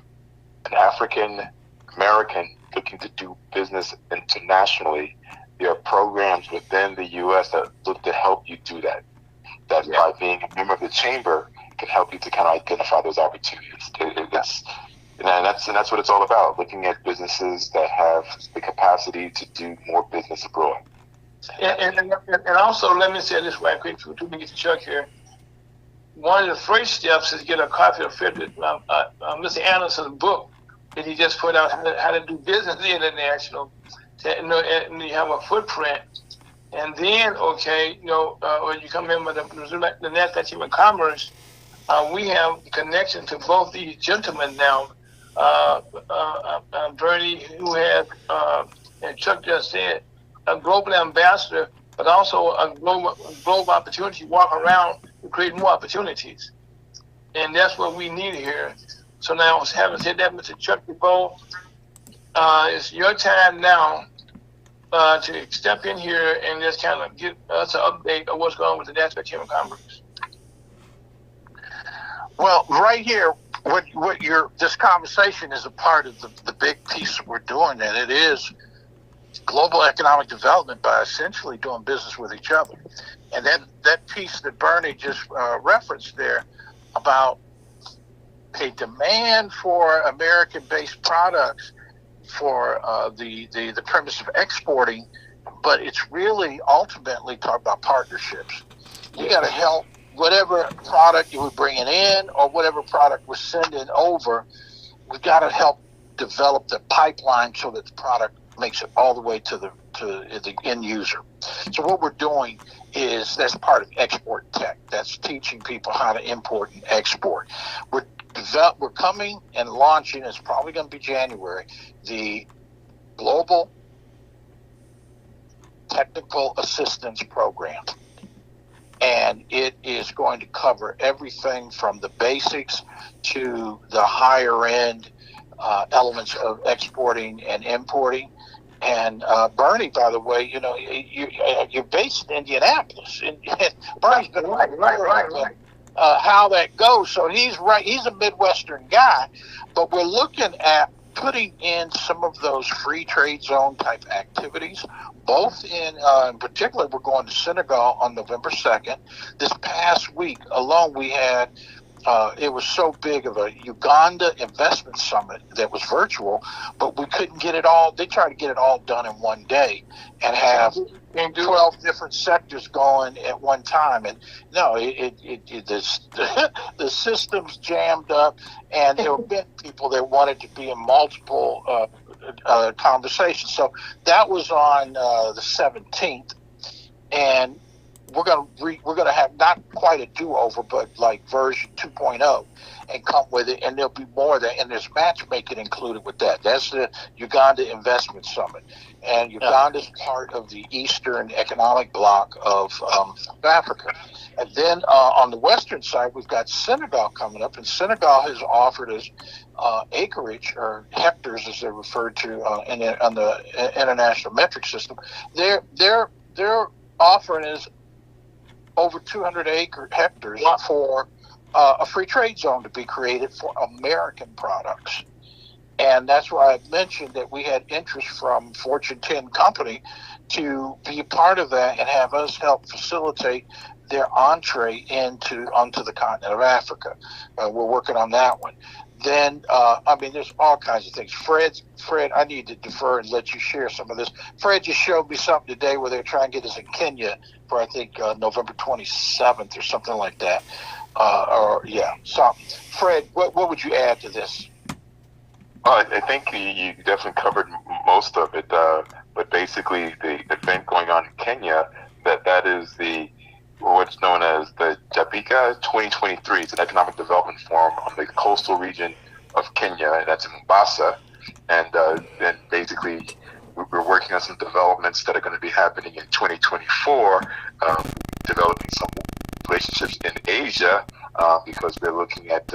an African American looking to do business internationally, there are programs within the U.S. that look to help you do that. That by being a member of the chamber can help you to kind of identify those opportunities. That's what it's all about, looking at businesses that have the capacity to do more business abroad. And also, let me say this right quick to get to Chuck here. One of the first steps is get a copy of Mr. Anderson's book that he just put out, How to Do Business International. And you have a footprint, and then when you come in with the NASDAQ Chamber of Commerce, we have connection to both these gentlemen now. Bernie, who has, and Chuck just said, a global ambassador, but also a global opportunity, walk around to create more opportunities, and that's what we need here. So now, having said that, Mr. Chuck DeVoe, it's your time now to step in here and just kind of give us an update of what's going on with the NASDAQ Chamber of Commerce. Well, right here, this conversation is a part of the big piece that we're doing, and it is global economic development by essentially doing business with each other. And that piece that Bernie just referenced there about a demand for American-based products for the premise of exporting, but it's really ultimately talk about partnerships. You got to help whatever product you were bringing in or whatever product we're sending over. We've got to help develop the pipeline so that the product makes it all the way to the end user. So what we're doing is that's part of export tech. That's teaching people how to import and export. We're coming and launching, it's probably going to be January, the Global Technical Assistance Program. and it is going to cover everything from the basics to the higher end elements of exporting and importing. And Bernie, by the way, you're based in Indianapolis, and Bernie's been right. How that goes. So he's right. He's a Midwestern guy, but we're looking at putting in some of those free trade zone type activities. Both in particular, we're going to Senegal on November 2nd. This past week alone, we had. It was so big of a Uganda investment summit that was virtual, but we couldn't get it all. They tried to get it all done in one day and have 12 different sectors going at one time. And no, the system's jammed up, and there have been people that wanted to be in multiple conversations. So that was on the 17th, and we're gonna have not quite a do-over, but like version 2.0, and come with it, and there'll be more of that, and there's matchmaking included with that. That's the Uganda Investment Summit, and Uganda's part of the Eastern Economic Bloc of Africa. And then on the western side, we've got Senegal coming up, and Senegal has offered us acreage, or hectares as they're referred to on the international metric system. They're offering us over 200 hectares for a free trade zone to be created for American products. And that's why I mentioned that we had interest from Fortune 10 company to be a part of that and have us help facilitate their entree onto the continent of Africa. We're working on that one. Then, there's all kinds of things. Fred, I need to defer and let you share some of this. Fred just showed me something today where they're trying to get us in Kenya for, I think, November 27th or something like that. So, Fred, what would you add to this? I think you definitely covered most of it. But basically, the event going on in Kenya, that is what's known as the JAPICA 2023. It's an economic development forum on the coastal region of Kenya, and that's in Mombasa. And then basically, we're working on some developments that are going to be happening in 2024, developing some relationships in Asia, because we're looking at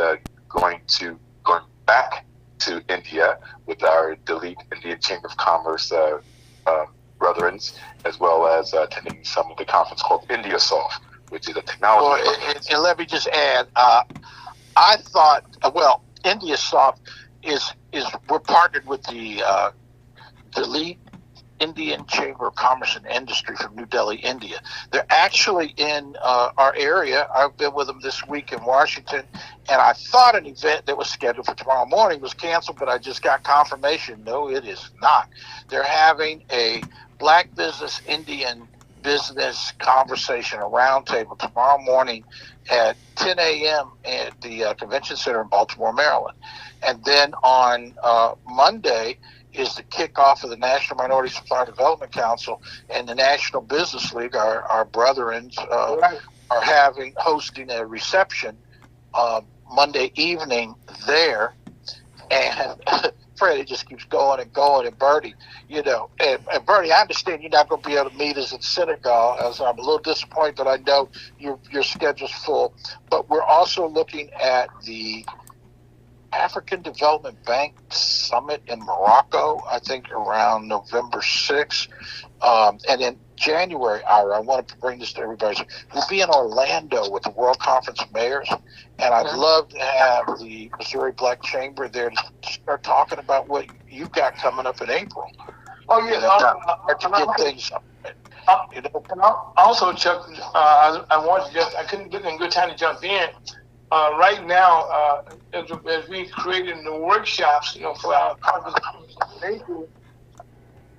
going back to India with our Delete Indian Chamber of Commerce brethrens, as well as attending some of the conference called IndiaSoft, which is a technology. Well, and let me just add, I thought, IndiaSoft is we're partnered with the Delete Indian Chamber of Commerce and Industry from New Delhi, India. They're actually in our area. I've been with them this week in Washington, and I thought an event that was scheduled for tomorrow morning was canceled, but I just got confirmation. No, it is not. They're having a Black Business, Indian Business conversation, a roundtable tomorrow morning at 10 a.m. at the Convention Center in Baltimore, Maryland. And then on Monday is the kickoff of the National Minority Supplier Development Council, and the National Business League, our brethren, are hosting a reception Monday evening there. And Fred, it just keeps going and going. And Bertie, and Bertie, I understand you're not going to be able to meet us in Senegal, as I'm a little disappointed, but I know your schedule's full. But we're also looking at the African Development Bank Summit in Morocco, I think around November 6th. And in January, Ira, I wanted to bring this to everybody. We'll be in Orlando with the World Conference of Mayors, and I'd love to have the Missouri Black Chamber there to start talking about what you've got coming up in April. Oh, yeah. To get things up. Also, Chuck, I couldn't get in good time to jump in. Right now, as we created the workshops, for our conference,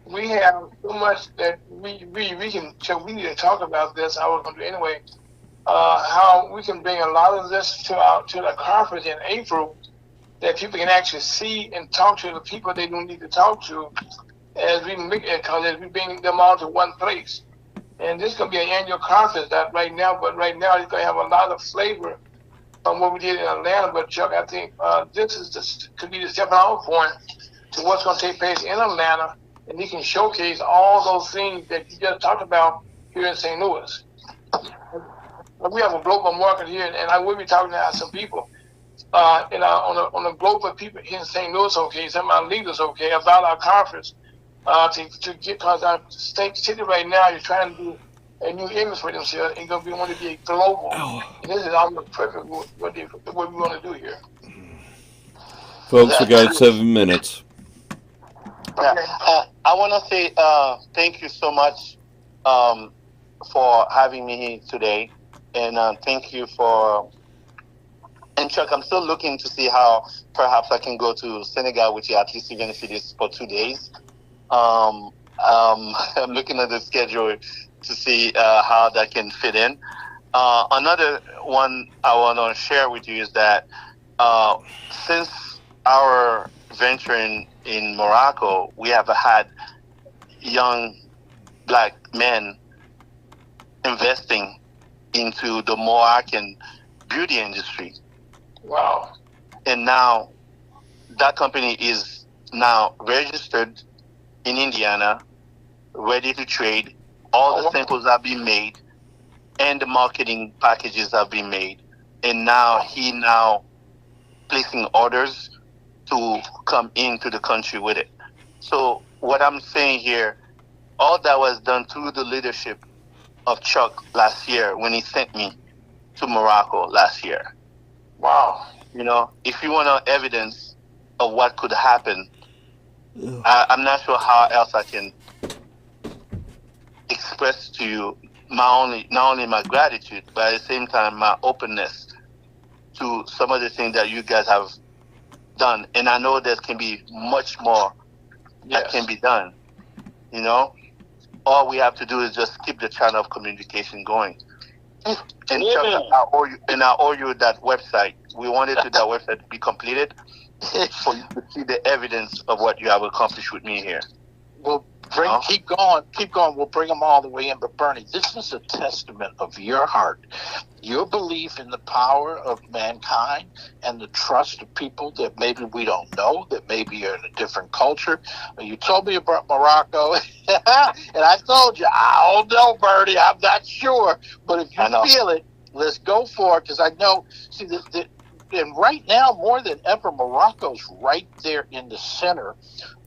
we have so much that we can. So we need to talk about this. I was going to do anyway. How we can bring a lot of this to the conference in April, that people can actually see and talk to the people they don't need to talk to, as we bring them all to one place. And this is going to be an annual conference right now it's going to have a lot of flavor from what we did in Atlanta. But Chuck, I think this could be the stepping off point to what's going to take place in Atlanta, and he can showcase all those things that you just talked about here in St. Louis. we have a global market here, and I will be talking to some people. On a global people here in St. Louis, okay, some of our leaders, okay, about our conference, to get, because our city right now is trying to do a new image for themselves and going to want to be global. And this is almost perfect what we want to do here. Folks, we got 7 minutes. Yeah. I want to say thank you so much for having me here today, and thank you for. And Chuck, I'm still looking to see how perhaps I can go to Senegal with you, at least even if it is for 2 days. I'm looking at the schedule to see how that can fit in. Another one I want to share with you is that since our venture in Morocco, we have had young black men investing into the Moroccan beauty industry. Wow. And now that company is now registered in Indiana, ready to trade. All the samples have been made and the marketing packages have been made. And now he placing orders to come into the country with it. So what I'm saying here, all that was done through the leadership of Chuck last year when he sent me to Morocco last year. Wow. If you want evidence of what could happen, I'm not sure how else I can express to you not only my gratitude, but at the same time my openness to some of the things that you guys have done. And I know there can be much more that can be done. All we have to do is just keep the channel of communication going. And Chuck, I owe you that website. We wanted that website to be completed for you to see the evidence of what you have accomplished with me here. Well, keep going. We'll bring them all the way in. But Bernie, this is a testament of your heart, your belief in the power of mankind and the trust of people that maybe we don't know, that maybe are in a different culture. You told me about Morocco, and I told you, I don't know, Bernie, I'm not sure. But if you feel it, let's go for it, because I know, see, and right now, more than ever, Morocco's right there in the center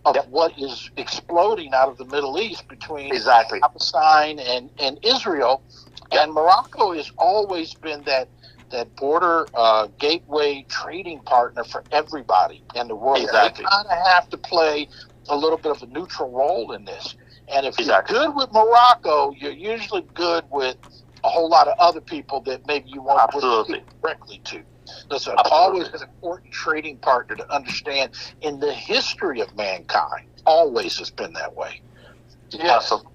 of what is exploding out of the Middle East between Palestine and Israel. And Morocco has always been that border gateway trading partner for everybody in the world. They kind of have to play a little bit of a neutral role in this. And if you're good with Morocco, you're usually good with a whole lot of other people that maybe you won't speak directly to. That's always an important trading partner to understand in the history of mankind. Always has been that way. Yes. Awesome.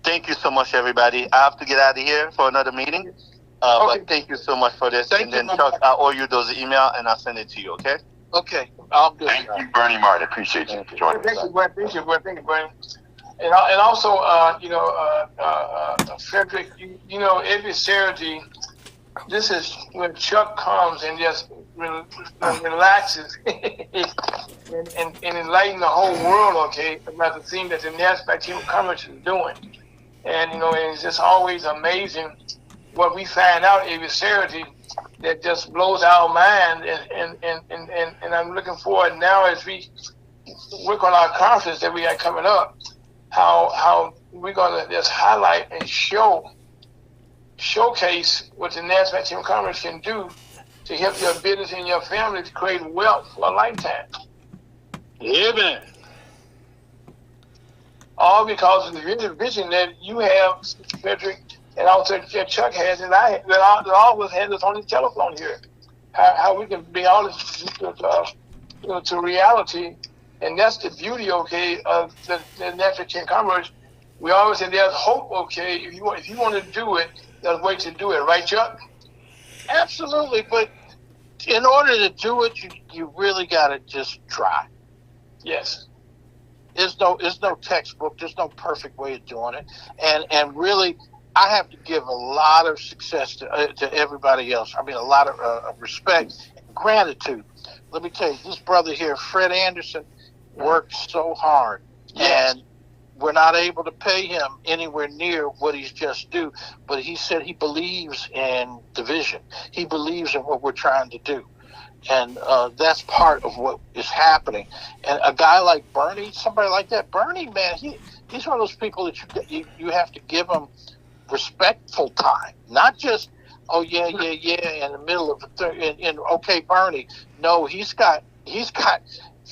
Thank you so much, everybody. I have to get out of here for another meeting. But thank you so much for this. Chuck, I owe you those emails, and I'll send it to you, okay? Okay. I'll do Thank you, Bernie Martin. Appreciate you joining us. Thank you, Bernie. And also, Frederick, every Saturday, this is when Chuck comes and just relaxes and enlighten the whole world, okay, about the thing that the NASDAQ Human Commerce is doing. And, and it's just always amazing what we find out every Saturday that just blows our mind. And I'm looking forward now as we work on our conference that we have coming up, how we're going to just highlight and showcase what the NASDAQ Human Commerce can do to help your business and your family to create wealth for a lifetime. Yeah, man. All because of the vision that you have, Frederick, and also that Chuck has, and that all of us had this on the telephone here. How we can bring all this to reality, and that's the beauty, okay, of the NASDAQ Commerce. We always say there's hope, okay. If you want to do it, there's a way to do it, right, Chuck? Absolutely, but in order to do it, you really got to just try. Yes. There's no textbook. There's no perfect way of doing it, and really, I have to give a lot of success to everybody else. I mean, a lot of respect and gratitude. Let me tell you, this brother here, Fred Anderson, worked so hard, and we're not able to pay him anywhere near what he's just due. But he said he believes in division. He believes in what we're trying to do. And that's part of what is happening. And a guy like Bernie, somebody like that, Bernie, man, he's one of those people that you have to give him respectful time, not just, oh yeah, in the middle of okay, Bernie. No, he's got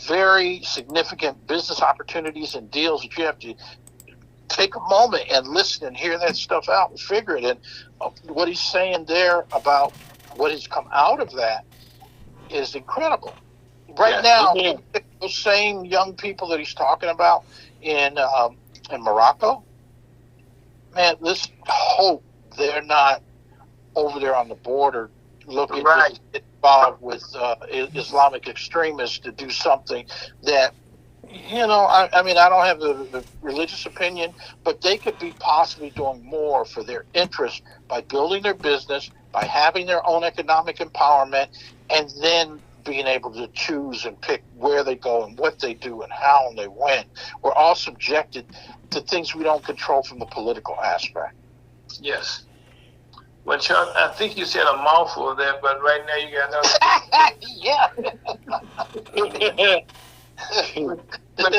very significant business opportunities and deals that you have to take a moment and listen and hear that stuff out and figure it. And what he's saying there about what has come out of that is incredible. Right now, those same young people that he's talking about in Morocco, man, let's hope they're not over there on the border looking to get involved with Islamic extremists to do something that, I mean, I don't have the religious opinion, but they could be possibly doing more for their interest by building their business, by having their own economic empowerment, and then being able to choose and pick where they go and what they do and how and they when. We're all subjected to things we don't control from the political aspect. Yes. Well, Chuck, I think you said a mouthful there, but right now you got another. But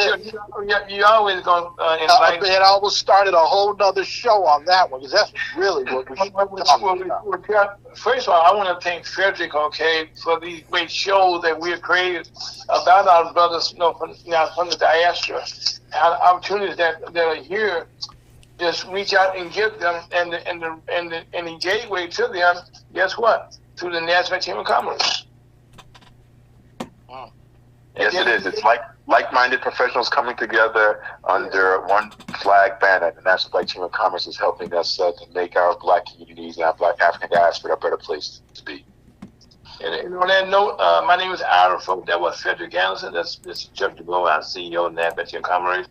you always going to invite. It almost started a whole nother show on that one, because that's really what we should talk about. First of all, I want to thank Frederick, for these great shows that we have created about our brothers, from the diaspora, and opportunities that are here. Just reach out and give them, and the gateway to them. Guess what? Through the National Chamber of Commerce. Yes, it is. It's like-minded professionals coming together under one flag banner. The National Black Chamber of Commerce is helping us to make our Black communities and our Black African diaspora a better place to be. And on that note, my name is Ira, folks. That was Frederick Anderson. That's Chuck DeGoe, our CEO of the National Chamber of Commerce.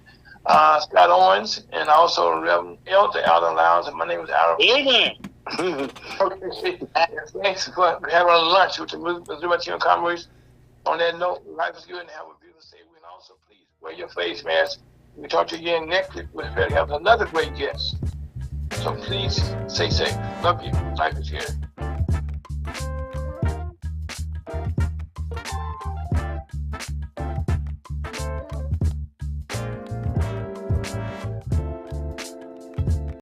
Scott Owens, and also Reverend Elder Alden Lowndes, and my name is Ira. Okay. Thanks for having lunch with the Missouri Chamber of Commerce. On that note, life is good and have a beautiful day. And also, please wear your face mask. We talk to you again next week. We'll have another great guest. So please stay safe. Love you. Life is good.